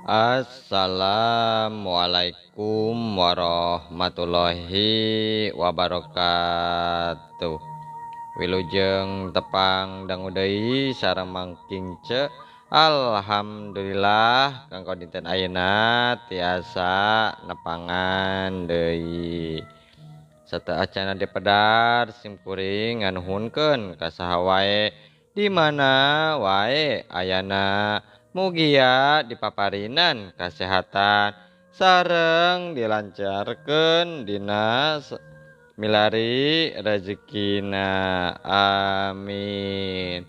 Assalamualaikum warahmatullahi wabarakatuh. Wilujeng tepang dangu deui sareng mangking ce. Alhamdulillah kanggo dinten ayeuna tiasa nepangan deui. Sateah acana dipedar simkuring nganuhunkeun ka saha wae di mana wae ayana mugia dipaparinan kasehatan sareng dilancarkeun dina milari rezekina, amin.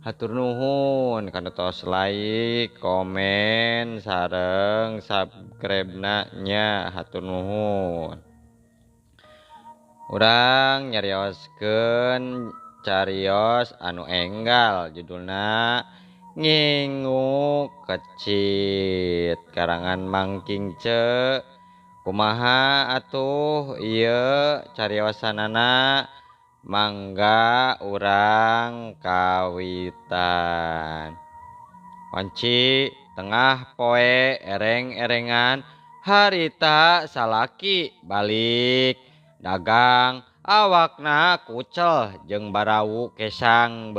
Hatur nuhun kana tos like, komen sareng subscribe-na nya, hatur nuhun. Urang nyarioskeun carios anu enggal judulna Ngingu Kecit karangan Mangking Ce. Kumaha atuh ieu cariosanana, mangga urang kawitan. Wanci tengah poe ereng-erengan harita salaki balik dagang awakna kucel jeung barawu kesang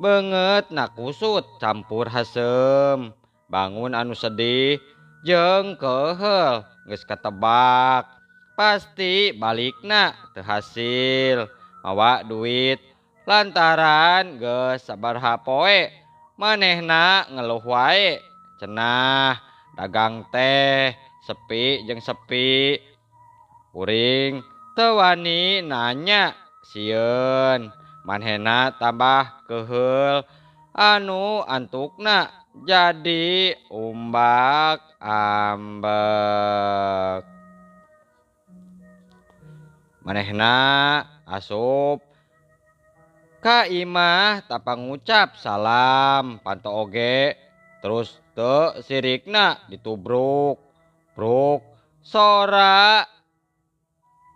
beungeut na kusut campur hasem, bangun anu sedih jeung keuheul geus katebak pasti balikna teu hasil mawa duit lantaran geus sabaraha poe manehna ngeluh wae cenah dagang teh sepi jeung sepi. Kuring teu wani nanya sieun, manehna tambah keuheul anu antukna jadi umbak-ambek. Manehna asup ka imah tapang ngucap salam panto oge terus teu sirikna ditubruk bruk sora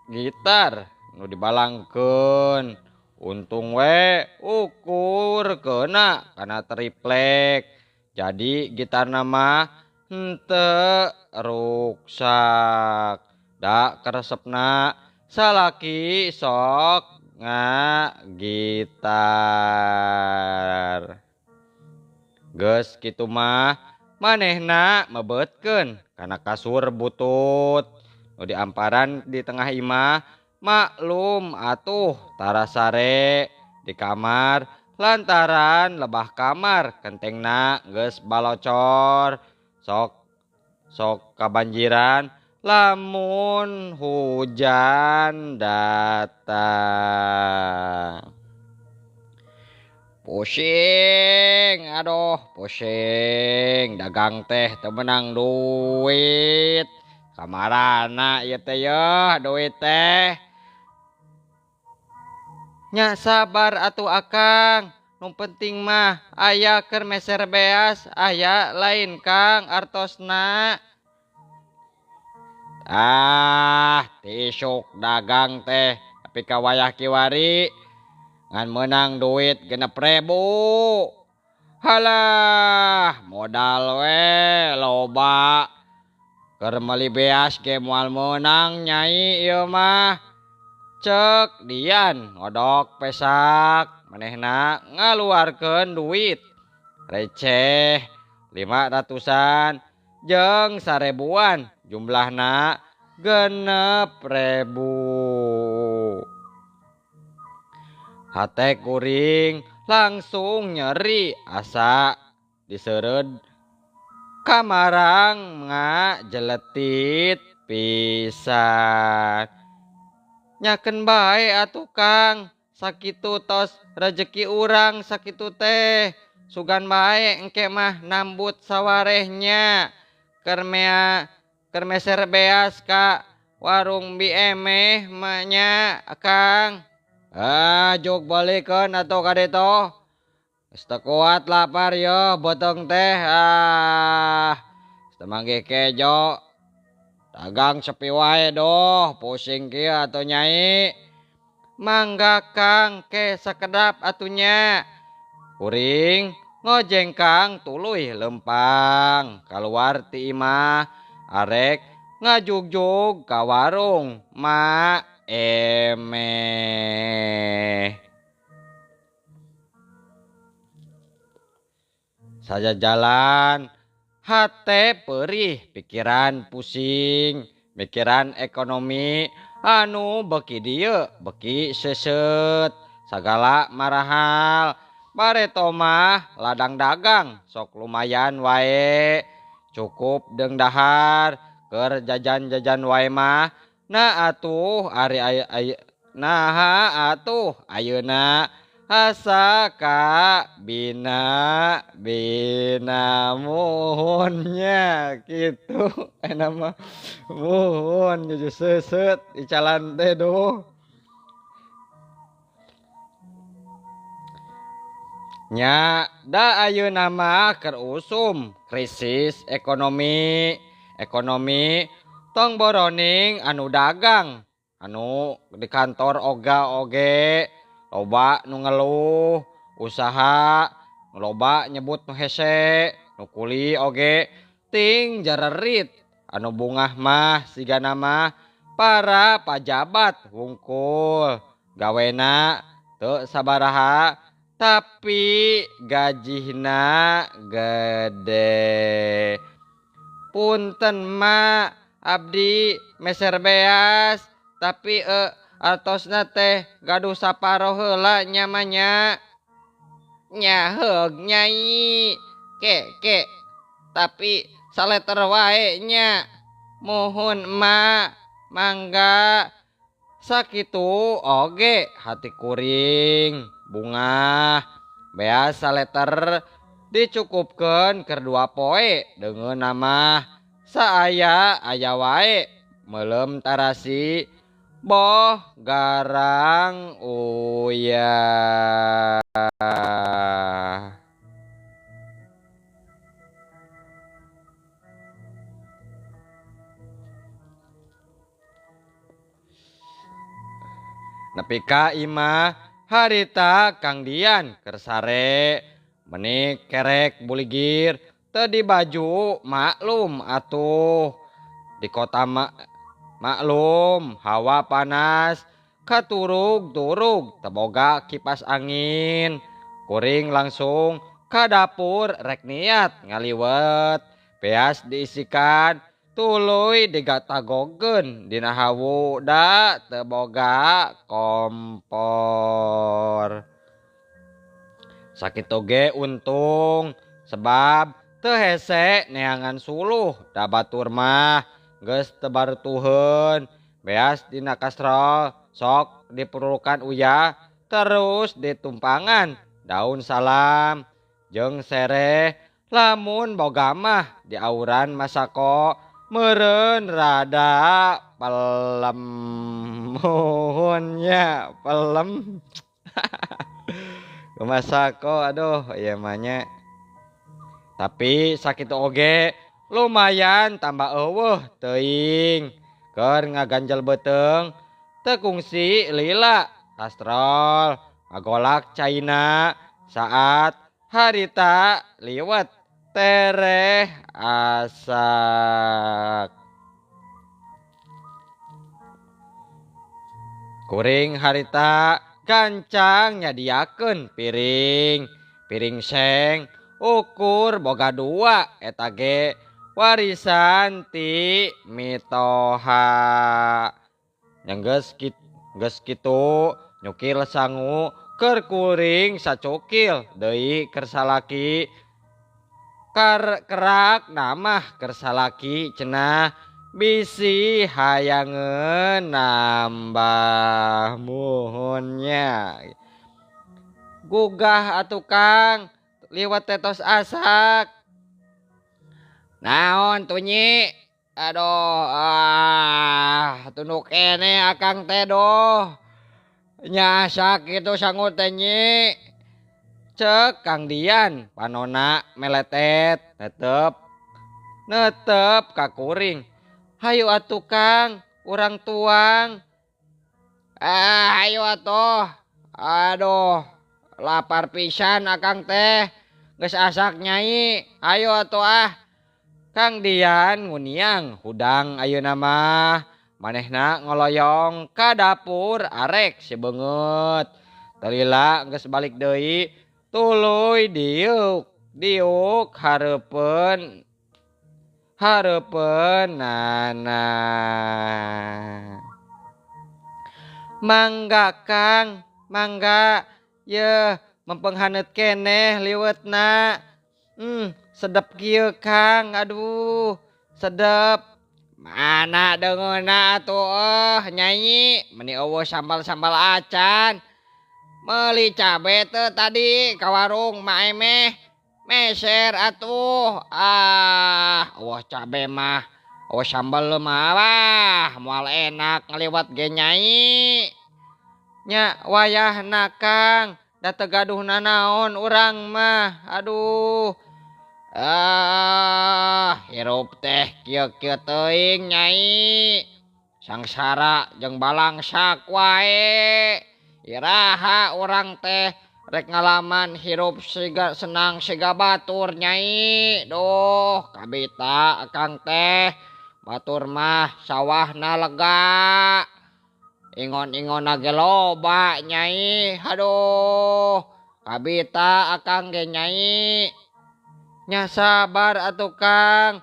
gitar nu dibalangkeun. Untung we ukur keuna kana triplek jadi gitarna mah henteu ruksak. Da karesepna salaki sok ngagitar. Geus kitu mah manehna mebeutkeun kana kasur butut nu diamparan di tengah imah. Maklum atuh tara sare di kamar lantaran lebah kamar kentengna geus balocor sok kabanjiran lamun hujan datang. Pusing, aduh pusing, dagang teh teu meunang duit. Kamarana ieu teh yeuh duit teh. Nya sabar atuh akang, nu penting mah aya keur meser beas, aya lain kang artosna. Tisuk dagang teh tapi ka wayah kiwari ngan meunang duit 6.000. Halah modal we loba. Keur meuli beas ge moal meunang nyai ieu mah. Cek Dian ngodok pesak manehna ngaluarkeun duit receh 500-an jeung 1000-an jumlahna 6.000. Hate kuring langsung nyeri asa diseureud kamarang ngajeletit pisan. Nyakeun bae atuh Kang, sakitu tos rezeki urang sakitu teh. Sugan bae engke mah nambut sawarehnya. Keur meser beas ka warung bi emeh mah nya Kang. Juk balikeun atuh ka ditu. Geus teu kuat lapar yeuh beuteung teh. Geus teu manggih kejo. Dagang sepi wae doh, pusing kieu atuh nyai. Mangga Kang, ke sakedap atunya. Kuring ngojeng kang tuluy lempang keluar ti imah arek ngajugjug ka warung ma emeh saja jalan hate perih pikiran pusing mikiran ekonomi anu beki dieu beki seset sagala marahal bareto mah ladang dagang sok lumayan wae cukup deung dahar keur jajan-jajan wae mah nah atuh ari naha atuh ayeuna asa ka bina bina muhunnya gitu mah muhun jadi seset di jalan teh doh nya da ayeuna mah keur usum krisis ekonomi tong boroning anu dagang anu di kantor oga oge loba nu ngeluh usaha loba nyebut nu hese nu kuli oge ting jarerit anu bungah mah sigana mah para pajabat hungkul gawena teu sabaraha tapi gajihna gede punten mak abdi meser beas tapi artosna teh gaduh saparoh heula nyamanya nyaheug nyai ke tapi saleter wae nya mohon emak mangga sakitu oge hati kuring bunga beas saleter dicukupkeun keur 2 poe dengan nama saaya aya wae melem tarasi boh garang uyah nepi ka imah harita Kang Dian keur sare menik kerek buligir teu di baju maklum atuh di kota maklum hawa panas katurug-turug teboga kipas angin kuring langsung ka dapur rek niat ngaliwet beas diisikan tuluy digatagogeun dina hawu da teboga kompor sakitu ge untung sebab teu hese neangan suluh da batur mah geus teu barutuheun beas dina kastrol sok dipurukan uyah terus ditumpangan daun salam jeung sereh lamun boga mah diauran masako meureun rada pelem muhunnya pelem masako aduh ieu mah nya tapi sakitu oge lumayan tambah eueuh teuing keur ngaganjel beuteung teu kungsi lila kastrol ngagolak caina saat harita liwet tereh asak kuring harita gancang nyadiakeun piring seng ukur boga 2 eta ge warisan ti mitoha yang geus kitu nyukil sangu keur kuring sacukil deui keur salaki kerak namah keur salaki cenah bisi hayangeun nambah muhunnya gugah atuh Kang liwat tetos asak naon tunyi aduh tunduk kene akang teh doh nyasak itu sangu teh nyi cek Kang Dian panona meletet netep ka kuring hayu atuh Kang urang tuang hayu atuh aduh lapar pisan akang teh geus asak nyai. Ayo atuh Kang Dian nguniang hudang ayeuna mah. Manehna ngoloyong ka dapur arek si beungeut. Talila geus balik deui tuluy diuk hareupeunana. Mangga Kang, mangga. Yeuh, mempenghaneut keneh liwetna. Sedep kieu Kang. Aduh, sedep. Mana deungeuna atuh Nyai, meni eueuh sambal-sambal acan. Meuli cabe teu tadi ka warung Mak Emeh. Meser atuh. Eueuh cabe mah. Eueuh sambal mah wah moal enak ngaliwat ge Nyai. Nya wayahna Kang, da teu gaduhna naon urang mah. Aduh. Hirup teh kieu-kieu teuing Nyai. Sangsara jeung balangsak wae. Iraha urang teh rek ngalaman hirup senang siga batur Nyai. Duh, kabita Akang teh. Batur mah sawahna lega. Ingon-ingonna ge loba Nyai. Aduh, kabita Akang ge Nyai. Nya sabar atuh Kang.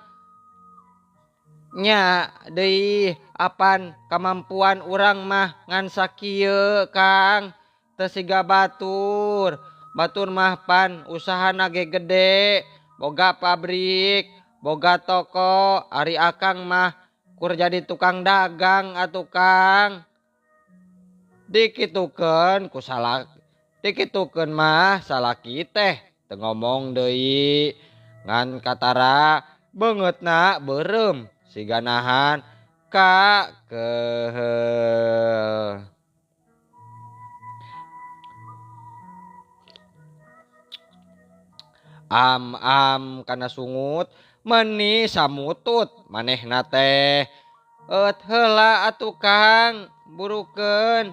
Nya deui apan kamampuan urang mah ngan sakieu Kang. Teu siga batur. Batur mah pan usahana ge gede, boga pabrik, boga toko. Ari Akang mah kur jadi tukang dagang atuh Kang. Dikitukeun mah salaki teh teu ngomong deui. Ngan katara beungeutna beureum siga nahan ka keuheul. Am kana sungut meuni samutut manehna teh. Eut heula atuh Kang, burukeun.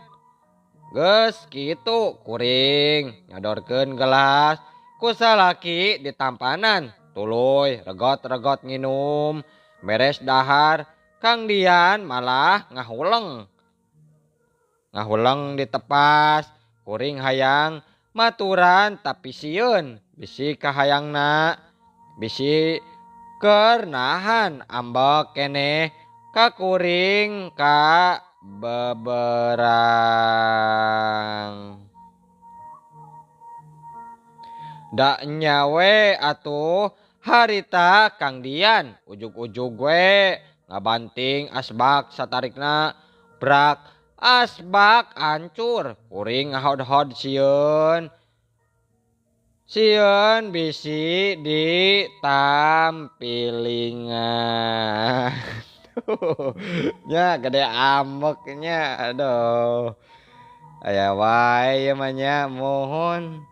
Geus kitu kuring nyodorkeun gelas ku salaki di tampanan. Tuluy regot-regot nginum. Beres dahar Kang Dian malah ngahuleng di tepas. Kuring hayang maturan tapi sieun. Bisi kahayangna, bisi keur nahan ambek keneh ka kuring ka beberang. Da nyawe atuh harita Kang Dian ujug-ujug we ngabanting asbak satarikna brak asbak hancur. Kuring ngahod-hod sieun bisi ditampilingan. Nya gede ambeknya. Aduh, aya wae ieu mah nya mohon.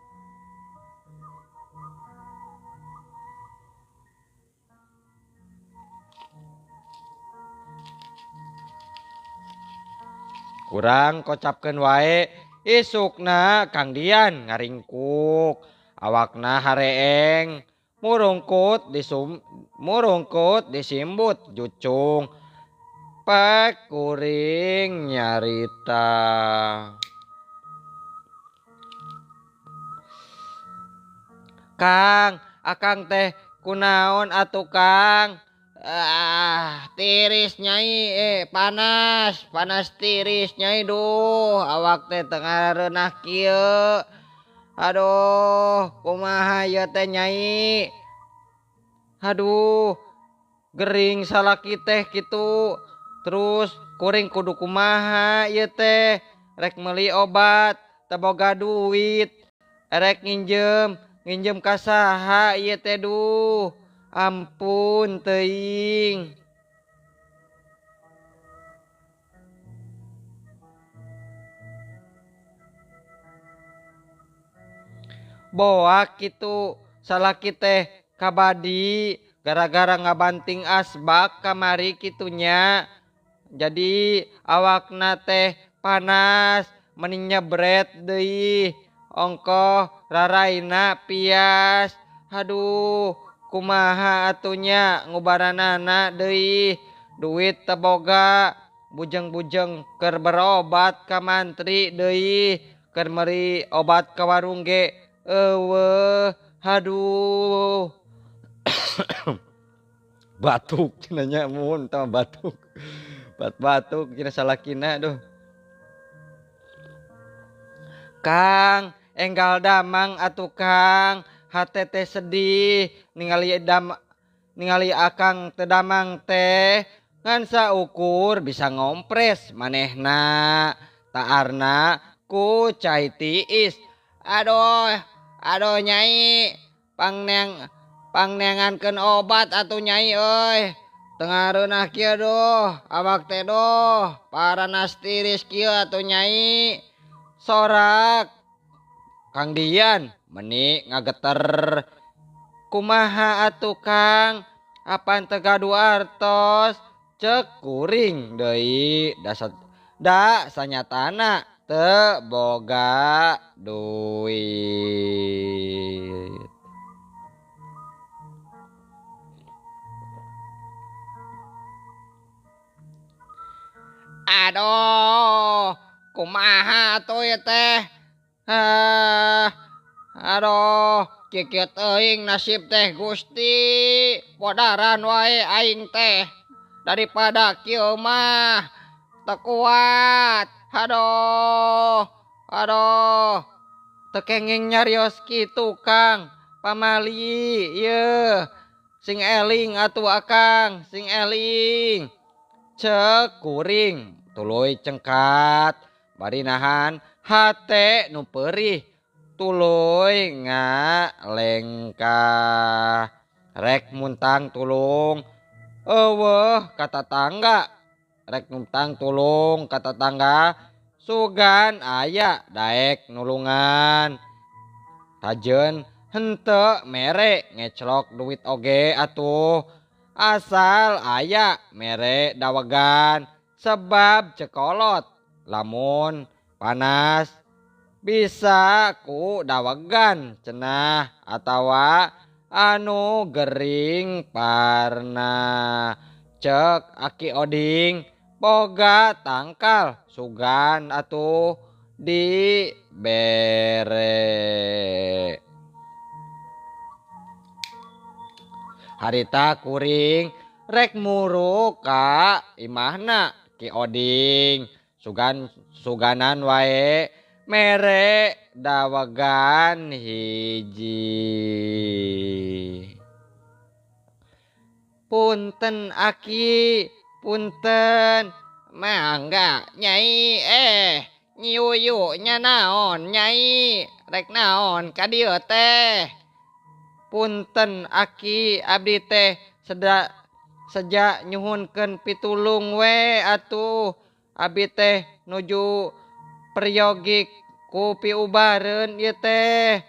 Kurang kocapkeun wae isukna Kang Dian ngaringkuk. Awakna hareeng murungkut disimbut jucung. Pek kuring nyarita. Kang, Akang teh kunaon atuh Kang? Tiris Nyai, panas tiris Nyai. Duh, awak teh teu ngareunah kieu. Aduh, kumaha ieu teh Nyai? Aduh, gering salaki teh kitu. Terus kuring kudu kumaha ieu teh? Rek meuli obat, teu boga duit. Rek nginjem ka saha ieu teh? Duh, ampun teuing. Boak kitu salaki teh kabadi gara-gara ngabanting asbak kamari kitunya. Jadi awakna teh panas meni nyebret deui. Ongkoh raraina pias. Aduh, kumaha atunya ngubaranana deui duit teu boga. Bujeng-bujeng keur berobat ka mantri deui, keur meuri obat ka warung ge eueuh. Aduh. Batuk cenanya mun tah batuk. Batuk cenah salakina duh. Kang, enggal damang atuh Kang. Hate teh sedih ningali akang teu damang teh. Ngan saukur bisa ngompres manehna. Taarna ku cai tiis. Aduh, aduh Nyai, pangneangankeun obat atuh Nyai euy. Tengah reunah kieu doh, awak teh doh, paranas tiris kieu atuh Nyai. Sorak Kang Dian meuni ngageter. Kumaha atuh Kang? Apan teu gaduh artos? Cek kuring deui da sanyatana teu boga duit. Aduh, kumaha atuh ieu teh? Aduh, kieu teuing nasib teh Gusti. Podaran wae aing teh. Daripada kieu mah teu kuat. Aduh, aduh. Teu kenging nyarios kitu Kang. Pamali ieu. Sing eling atuh Akang, sing eling. Cek kuring tuluy cengkat bari nahan hate nu peurih tuluy ngalengkah. Rek muntang tulung eueuh ka tatangga, rek muntang tulung ka tatangga sugan aya daek nulungan. Tajeun henteu mere ngeclok duit oge atuh. Asal aya mere dawegan sebab cekolot lamun panas bisa ku dawegan cenah atawa anu gering parna. Cek Aki Oding boga tangkal sugan atuh dibere. Harita kuring rek muru ka imahna Ki Oding. Suganan wae mere dawegan hiji. Punten Aki, punten. Mangga Nyai, nyuyu nya naon Nyai, rek naon ka dieu teh? Punten Aki, abdi teh sejak nyuhunkeun pitulung we atuh. Abdi teh nuju priyogi ku piubareun ieu teh.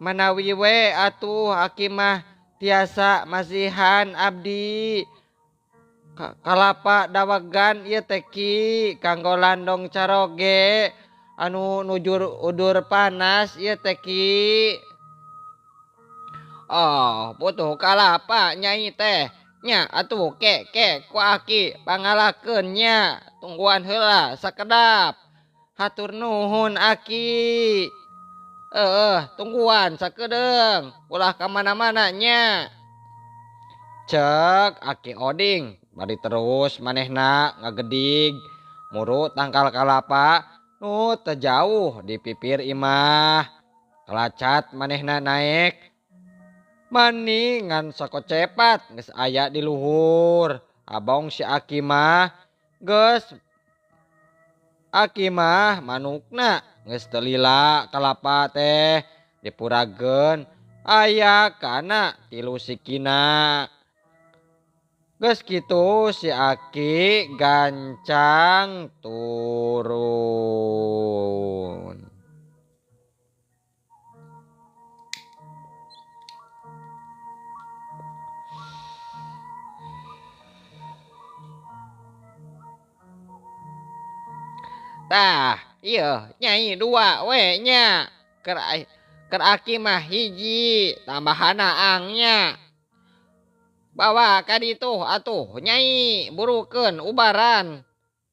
Manawi we atuh Aki mah tiasa masihan abdi. Kalapa dawegan ieu teh Ki kanggo landong caroge anu nuju udur panas ieu teh Ki. Oh, butuh kalapa Nyai teh. Nya atuh ke ku Aki pangalakeun nya. Tungguan heula sakedap. Hatur nuhun Aki. Tungguan sakedeung. Ulah ka mana-mana nya. Cek Aki Oding bari terus manehna ngagedig muru tangkal kalapa nu teu jauh di pipir imah. Kelacat manehna naek. Mani ngan sakocepat geus aya di luhur. Abong si Aki mah manukna geus teu lila kalapa teh dipurageun aya kana 3 sikina. Geus kitu si Aki gancang turun. Tah, ieu Nyai 2 we nya. Keur Ker aki mah hiji tambahan angnya. Bawa ka ditu atuh Nyai burukeun ubaran.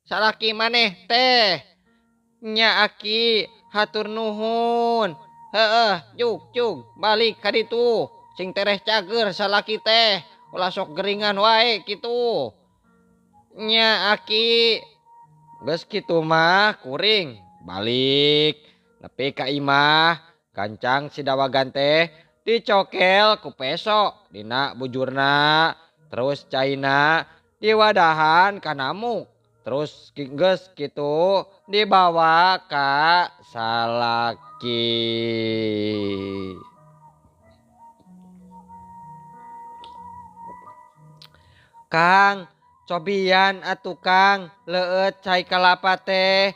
Salaki maneh teh. Nya aki hatur nuhun. Heeh, cug balik ka ditu. Sing tereh cager salaki teh. Ulah sok geringan wae kitu. Nya aki geus kitu mah kuring balik nepi ka imah gancang si dawagan teh dicokel ku peso dina bujurna terus caina diwadahan ka namuk terus geus kitu dibawa ka salaki. Kang, cobian atuh Kang, leueut cai kalapa teh.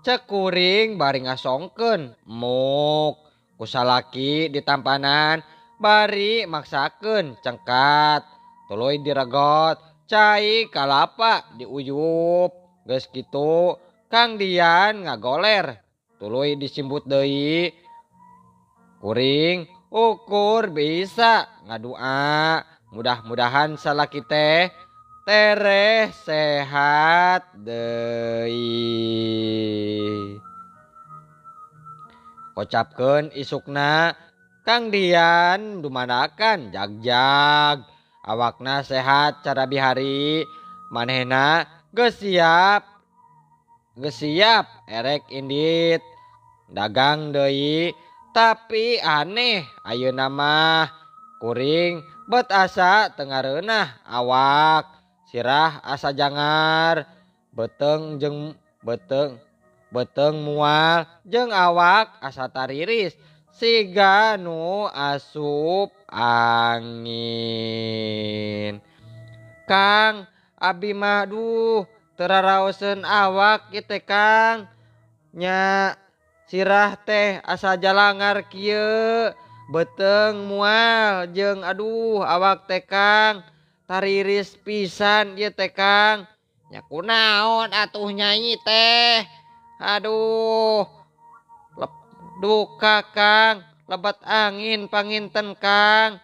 Cek kuring bari ngasongkeun muk. Kusalaki ditampanan bari maksakeun cengkat. Tuluy diregot cai kalapa diuyup. Geus kitu Kang Dian ngagoler. Tuluy disimbut deui. Kuring ukur bisa ngadua. Mudah-mudahan salaki teh tereh sehat deui. Kocapkeun isukna Kang Dian dumadakan jagjag. Awakna sehat cara bihari. Manehna geus siap erek indit. Dagang deui tapi aneh ayeuna mah kuring bet asa tengareunah awak. Sirah asa jangar beteng mual jeung awak asa tariris siga nu asup angin. Kang, abi mah duh teu raraoseun awak kieu teh Kang. Nya sirah teh asa jalangar kieu beteng mual jeung aduh awak teh Kang tariris pisan ieu teh Kang. Nya kunaon atuh Nyai teh? Aduh. Duka Kang, lebat angin panginten Kang.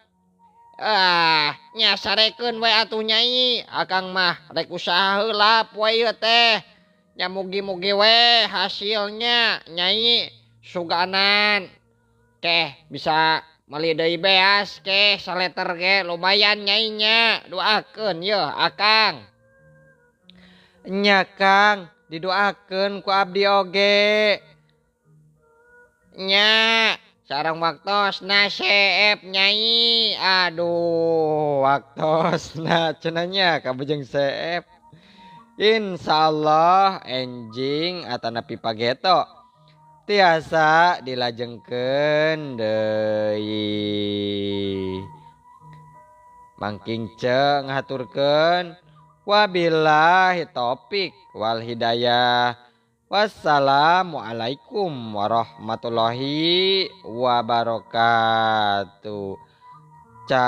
Nya sarekeun we atuh Nyai. Akang mah rek usaha heula poe ieu teh. Nya mugi-mugi we hasilnya Nyai suganan. Keh bisa meuli deui beas keh saleter ge lumayan Nyai nya. Doakeun yeuh akang. Nya Kang, didoakeun ku abdi oge. Nya sareng waktosna seep Nyai. Aduh, waktosna cenah nya kabujeng seep. Insyaallah enjing atanapi pageto tiasa dilajengkeun deui. Mangking ceung ngaturkeun wabillahi taufik wal hidayah. Wassalamualaikum warahmatullahi wabarakatuh. Cah.